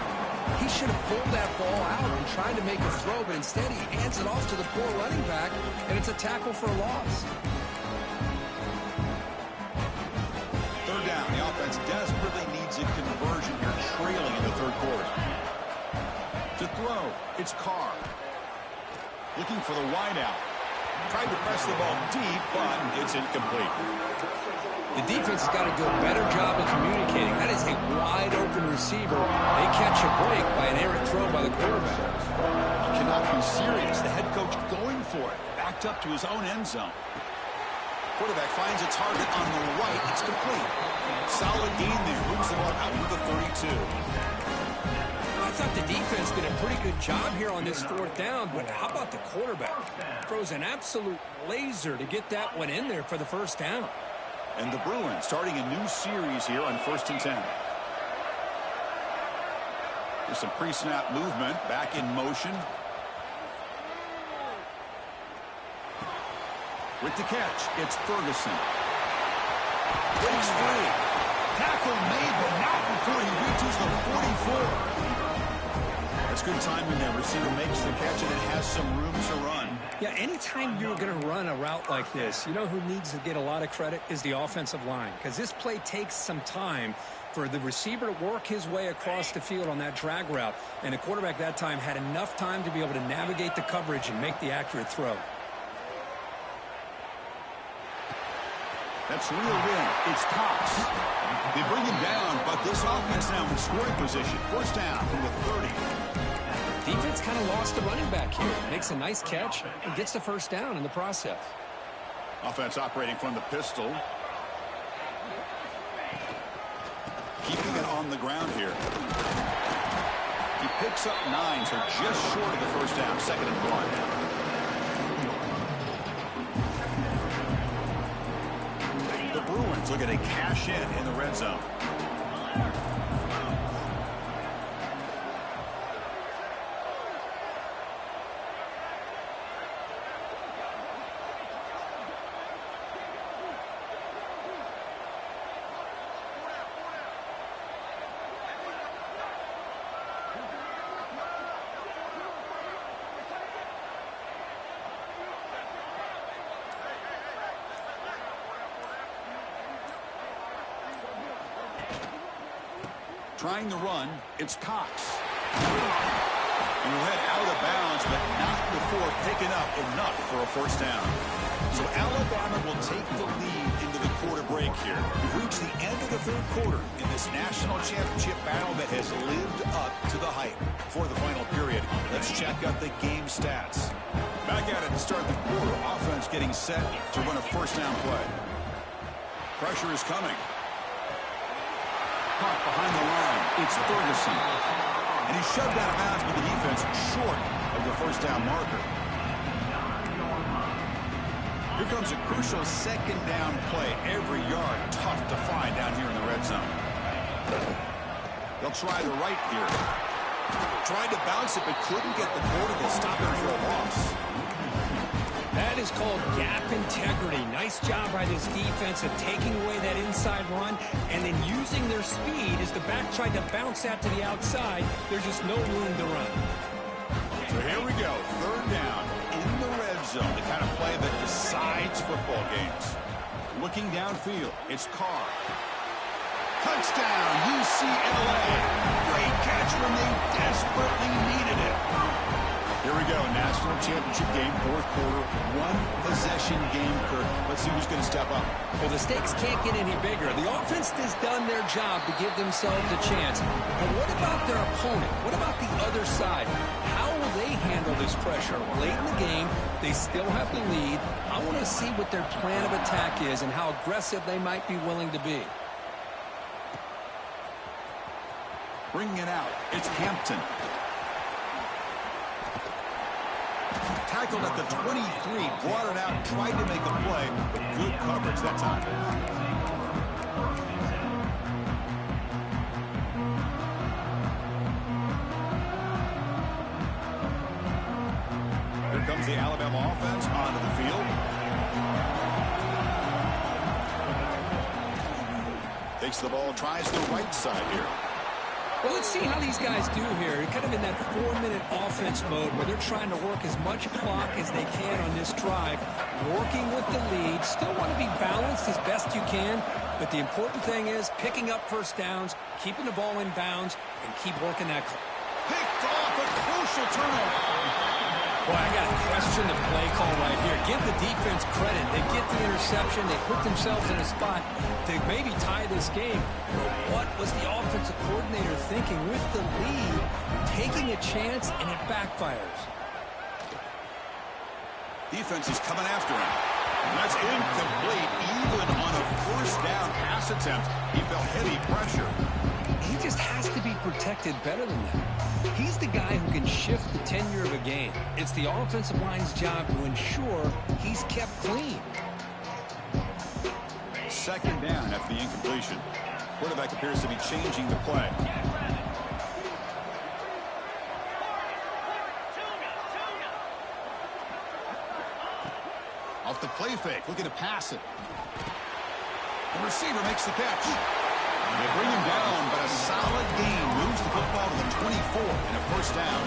He should have pulled that ball out and tried to make a throw, but instead he hands it off to the poor running back, and it's a tackle for a loss. Third down. The offense desperately needs a conversion here, trailing in the third quarter. To throw, it's Carr. Looking for the wideout. Tried to press the ball deep, but it's incomplete. The defense has got to do a better job of communicating. That is a wide-open receiver. They catch a break by an errant throw by the quarterback. You cannot be serious. The head coach going for it. Backed up to his own end zone. Quarterback finds a target on the right. It's complete. Solid gain there. Moves the ball out to the 32. I thought the defense did a pretty good job here on this fourth down, but how about the quarterback? Throws an absolute laser to get that one in there for the first down. And the Bruins starting a new series here on 1st and 10. There's some pre-snap movement. Back in motion. With the catch, it's Ferguson. Breaks free. Tackle made, but not before he reaches the 44. Let's Good timing there. Receiver makes the catch, and it has some room to run. Yeah, anytime you're going to run a route like this, you know who needs to get a lot of credit is the offensive line, because this play takes some time for the receiver to work his way across the field on that drag route, and the quarterback that time had enough time to be able to navigate the coverage and make the accurate throw. That's real win. It's Cox. They bring him down, but this offense now in scoring position. First down from the 30. Defense kind of lost the running back here. Makes a nice catch and gets the first down in the process. Offense operating from the pistol. Keeping it on the ground here. He picks up 9, so just short of the first down. Second and 1. The Bruins looking to cash in the red zone. Trying the run, it's Cox. He'll head out of bounds, but not before picking up enough for a first down. So Alabama will take the lead into the quarter break here. We've reached the end of the third quarter in this national championship battle that has lived up to the hype. For the final period, let's check out the game stats. Back at it to start the quarter. Offense getting set to run a first down play. Pressure is coming. Caught behind the line. It's Ferguson. And he's shoved out of bounds with the defense short of the first down marker. Here comes a crucial second down play. Every yard tough to find down here in the red zone. They'll try the right here. Tried to bounce it, but couldn't get the quarter to stop him for a loss. That is called gap integrity. Nice job by this defense of taking away that inside run and then using their speed as the back tried to bounce out to the outside. There's just no room to run. So here we go. Third down in the red zone. The kind of play that decides football games. Looking downfield, it's Carr. Touchdown, UCLA. Great catch when they desperately needed it. Here we go, national championship game, fourth quarter, one-possession game, Kirk. Let's see who's going to step up. Well, the stakes can't get any bigger. The offense has done their job to give themselves a chance. But what about their opponent? What about the other side? How will they handle this pressure? Late in the game, they still have the lead. I want to see what their plan of attack is and how aggressive they might be willing to be. Bringing it out, it's Hampton. Tackled at the 23, brought it out, tried to make a play, but good coverage that time. Here comes the Alabama offense onto the field. Takes the ball, tries the right side here. Well, let's see how these guys do here. Kind of in that 4-minute offense mode where they're trying to work as much clock as they can on this drive, working with the lead. Still want to be balanced as best you can, but the important thing is picking up first downs, keeping the ball in bounds, and keep working that clock. Picked off a crucial turnover. Boy, I got to question the play call right here. Give the defense credit. They get the interception. They put themselves in a spot to maybe tie this game. But what was the offensive coordinator thinking with the lead, taking a chance, and it backfires? Defense is coming after him. That's incomplete. Even on a first down pass attempt, he felt heavy pressure. He just has to be protected better than that. He's the guy who can shift the tenure of a game. It's the offensive line's job to ensure he's kept clean. Second down after the incompletion. Quarterback appears to be changing the play. Off the play fake, looking to pass it. The receiver makes the catch. They bring him down, but a solid gain moves the football to the 24 and a first down.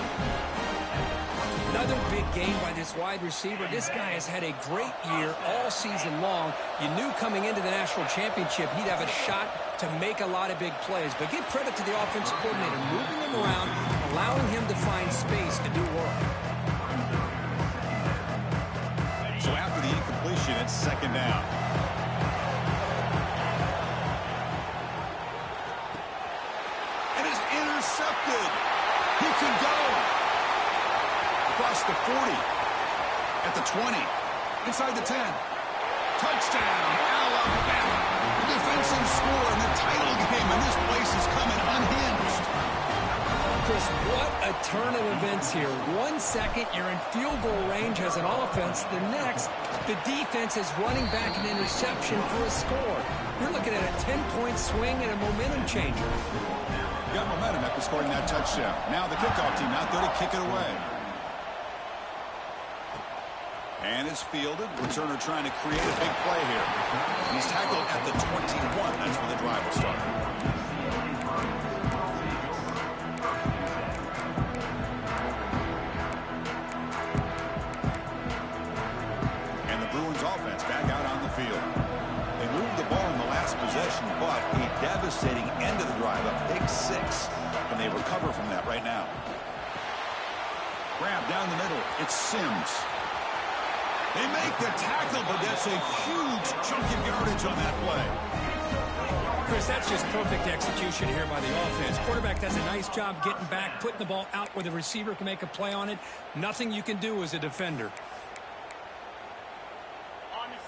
Another big game by this wide receiver. This guy has had a great year all season long. You knew coming into the national championship he'd have a shot to make a lot of big plays. But give credit to the offensive coordinator, moving him around, allowing him to find space to do work. So after the incompletion, it's second down. And it's intercepted. He can go. Across the 40. At the 20. Inside the 10. Touchdown, Alabama. The defensive score in the title game, and this place is coming unhinged. Chris, what a turn of events here. 1 second, you're in field goal range as an offense. The next, the defense is running back an interception for a score. We're looking at a 10-point swing and a momentum changer. Got momentum after scoring that touchdown. Now the kickoff team out there to kick it away. And it's fielded. Returner trying to create a big play here. And he's tackled at the 21. That's where the drive will start. Offense back out on the field. They moved the ball in the last possession, but a devastating end of the drive, a pick 6, and they recover from that right now. Grab down the middle. It's Sims. They make the tackle, but that's a huge chunk of yardage on that play. Chris, that's just perfect execution here by the offense. Quarterback does a nice job getting back, putting the ball out where the receiver can make a play on it. Nothing you can do as a defender.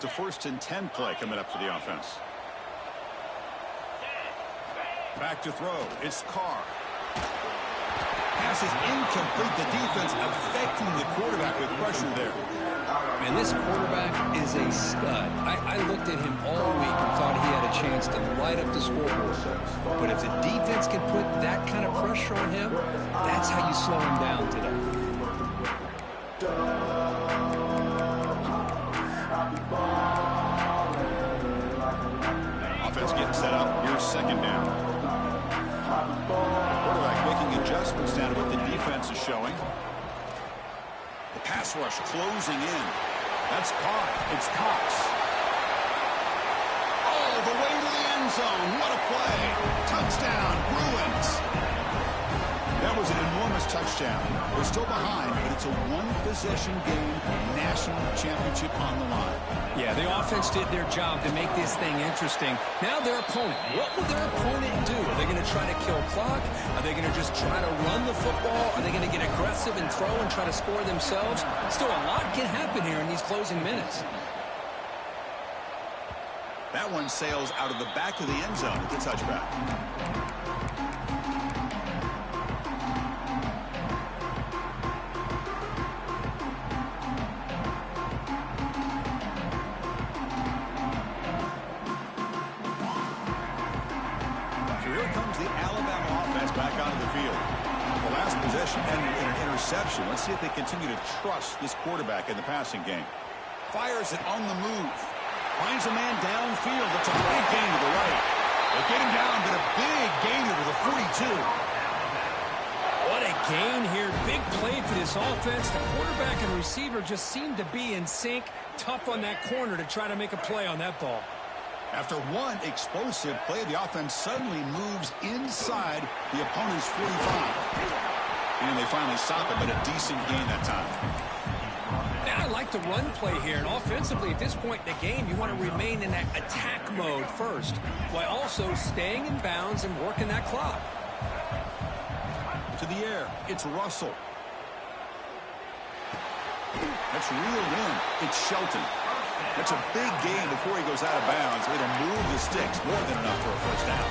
It's a 1st and 10 play coming up for the offense. Back to throw. It's Carr. Pass is incomplete. The defense affecting the quarterback with pressure there. And this quarterback is a stud. I looked at him all week and thought he had a chance to light up the scoreboard. But if the defense can put that kind of pressure on him, that's how you slow him down today. Offense getting set up. Here's second down. Quarterback making adjustments down to what the defense is showing. The pass rush closing in. That's Carr. It's Cox. All the way to the end zone. What a play. Touchdown, Bruins. That was an enormous touchdown. They're still behind, but it's a one-possession game, national championship on the line. Yeah, the offense did their job to make this thing interesting. Now their opponent. What will their opponent do? Are they going to try to kill clock? Are they going to just try to run the football? Are they going to get aggressive and throw and try to score themselves? Still, a lot can happen here in these closing minutes. That one sails out of the back of the end zone at the touchback. Let's see if they continue to trust this quarterback in the passing game. Fires it on the move. Finds a man downfield. That's a great gain to the right. They get him down, but a big gainer to the 42. What a gain here. Big play for this offense. The quarterback and receiver just seem to be in sync. Tough on that corner to try to make a play on that ball. After one explosive play, the offense suddenly moves inside the opponent's 45. And they finally stop it, but a decent gain that time. Now I like the run play here. And offensively, at this point in the game, you want to remain in that attack mode first, while also staying in bounds and working that clock. To the air, it's Russell. That's reeled in. It's Shelton. That's a big gain before he goes out of bounds. It'll move the sticks, more than enough for a first down.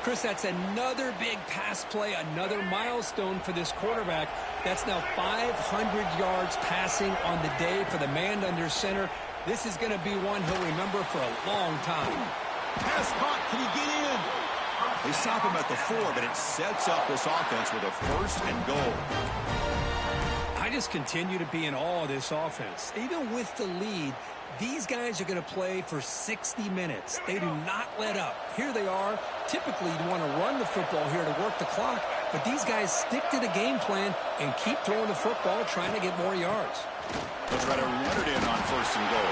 Chris, that's another big pass play, another milestone for this quarterback. That's now 500 yards passing on the day for the man under center. This is going to be one he'll remember for a long time. Pass caught. Can he get in? They stop him at the 4, but it sets up this offense with a 1st and goal. I just continue to be in awe of this offense. Even with the lead, these guys are going to play for 60 minutes. They do not let up. Here they are. Typically, you want to run the football here to work the clock, but these guys stick to the game plan and keep throwing the football, trying to get more yards. They'll try to run it in on 1st and goal.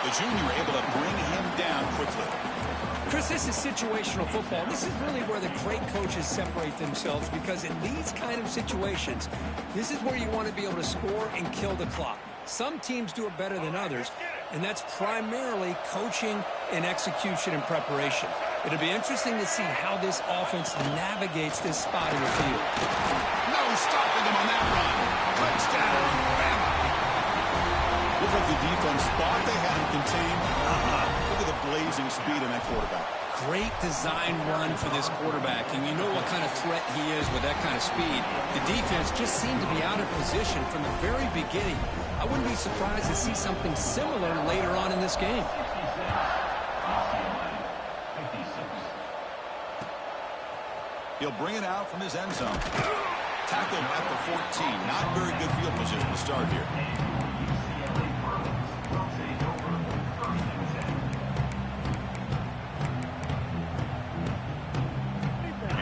The junior able to bring him down quickly. Chris, this is situational football. This is really where the great coaches separate themselves, because in these kind of situations, this is where you want to be able to score and kill the clock. Some teams do it better than others, and that's primarily coaching and execution and preparation. It'll be interesting to see how this offense navigates this spot in the field. No stopping him on that run. Touchdown, Bama. Looked like the defense thought they had him contained. Look at the blazing speed in that quarterback. Great design run for this quarterback, and you know what kind of threat he is with that kind of speed. The defense just seemed to be out of position from the very beginning. I wouldn't be surprised to see something similar later on in this game. He'll bring it out from his end zone. Tackled at the 14. Not very good field position to start here.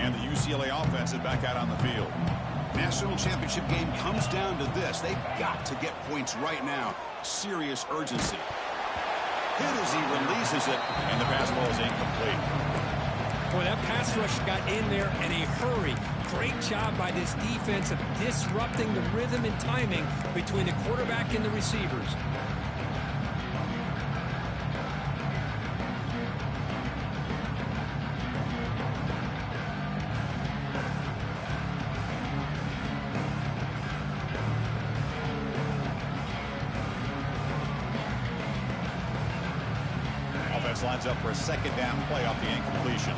And the UCLA offense is back out on the field. National championship game comes down to this. They've got to get points right now. Serious urgency. Hit as he releases it, and the pass ball is incomplete. Boy, that pass rush got in there in a hurry. Great job by this defense of disrupting the rhythm and timing between the quarterback and the receivers. Offense lines up for a 2nd down play off the incompletion.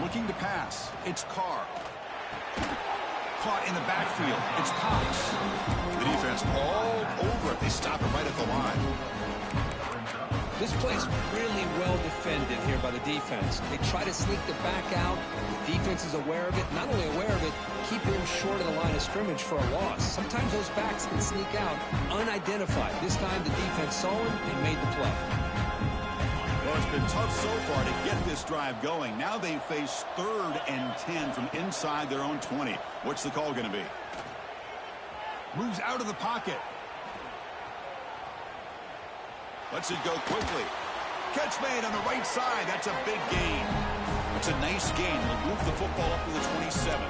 Looking to pass. It's Carr. Caught in the backfield. It's Cox. The defense all over it. They stop it right at the line. This play's really well defended here by the defense. They try to sneak the back out. The defense is aware of it. Not only aware of it, keep him short of the line of scrimmage for a loss. Sometimes those backs can sneak out unidentified. This time the defense saw him and made the play. Well, it's been tough so far to get this drive going. Now they face 3rd and 10 from inside their own 20. What's the call going to be? Moves out of the pocket. Lets it go quickly. Catch made on the right side. That's a big gain. It's a nice gain. They'll move the football up to the 27.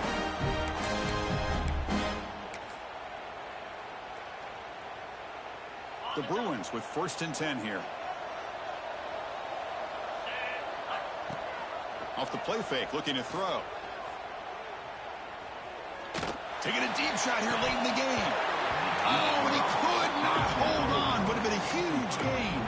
The Bruins with 1st and 10 here. Off the play fake, looking to throw. Taking a deep shot here late in the game. Oh, and he could not hold on. Would have been a huge gain.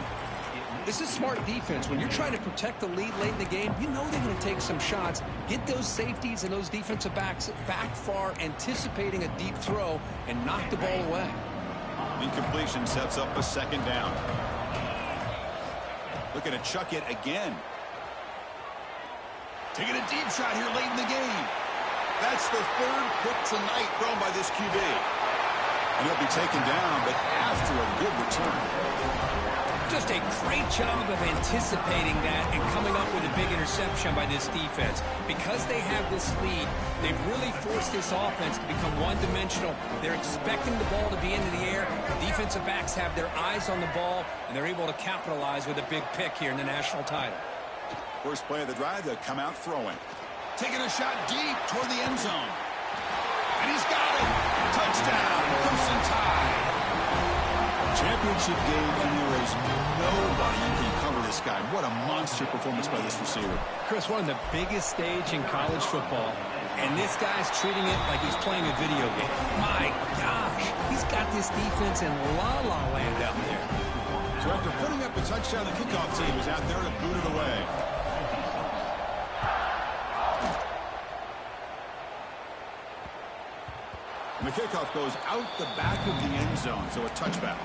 This is smart defense. When you're trying to protect the lead late in the game, you know they're going to take some shots. Get those safeties and those defensive backs back far, anticipating a deep throw, and knock the ball away. Incompletion sets up a 2nd down. Looking to chuck it again. Taking a deep shot here late in the game. That's the 3rd pick tonight thrown by this QB. And he'll be taken down, but after a good return. Just a great job of anticipating that and coming up with a big interception by this defense. Because they have this lead, they've really forced this offense to become one-dimensional. They're expecting the ball to be into the air. The defensive backs have their eyes on the ball, and they're able to capitalize with a big pick here in the national title. First play of the drive, they'll come out throwing. Taking a shot deep toward the end zone. And he's got it. Touchdown, Crimson Tide. Championship game, and there is nobody who can cover this guy. What a monster performance by this receiver. Chris, one of the biggest stage in college football, and this guy's treating it like he's playing a video game. My gosh, he's got this defense in la-la land out there. So after putting up a touchdown, the kickoff team was out there to boot it away. And the kickoff goes out the back of the end zone, so a touchback.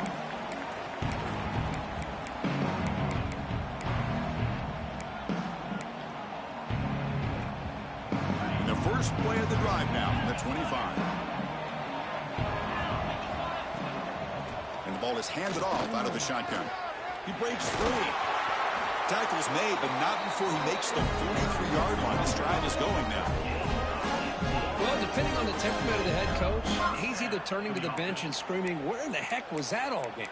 And the first play of the drive now from the 25. The ball is handed off out of the shotgun. He breaks free. Tackle's made, but not before he makes the 43-yard line. This drive is going now. Well, depending on the temperament of the head coach, he's either turning to the bench and screaming, where in the heck was that all game?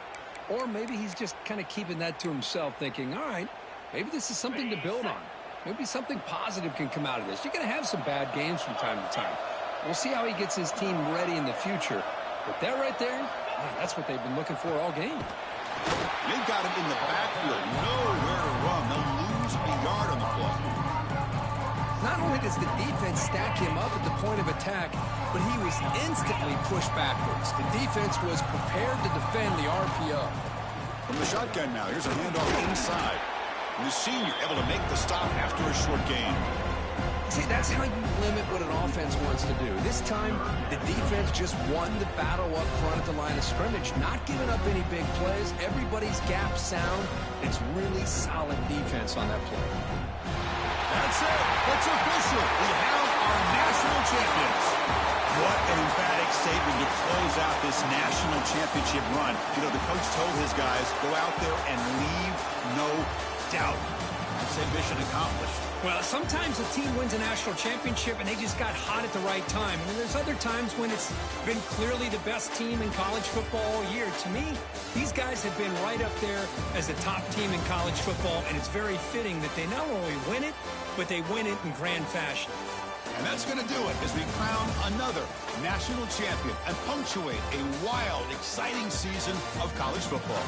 Or maybe he's just kind of keeping that to himself, thinking, all right, maybe this is something to build on. Maybe something positive can come out of this. You're going to have some bad games from time to time. We'll see how he gets his team ready in the future. But that right there, man, that's what they've been looking for all game. They've got him in the backfield. Nowhere to run. They'll lose a yard on the play. Not only does the defense stack him up at the point of attack, but he was instantly pushed backwards. The defense was prepared to defend the RPO. From the shotgun now, here's a handoff inside. And the senior able to make the stop after a short gain. See, that's how you limit what an offense wants to do. This time, the defense just won the battle up front at the line of scrimmage, not giving up any big plays. Everybody's gap sound. It's really solid defense on that play. That's it. It's official. We have our national champions. What an emphatic statement to close out this national championship run. You know, the coach told his guys, go out there and leave no doubt. I'd say mission accomplished. Well, sometimes a team wins a national championship and they just got hot at the right time. And there's other times when it's been clearly the best team in college football all year. To me, these guys have been right up there as the top team in college football, and it's very fitting that they not only win it, but they win it in grand fashion. And that's going to do it as we crown another national champion and punctuate a wild, exciting season of college football.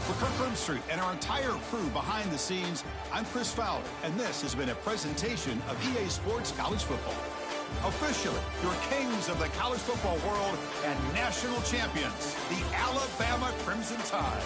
For Kirk Herbstreit and our entire crew behind the scenes, I'm Chris Fowler, and this has been a presentation of EA Sports College Football. Officially, your kings of the college football world and national champions, the Alabama Crimson Tide.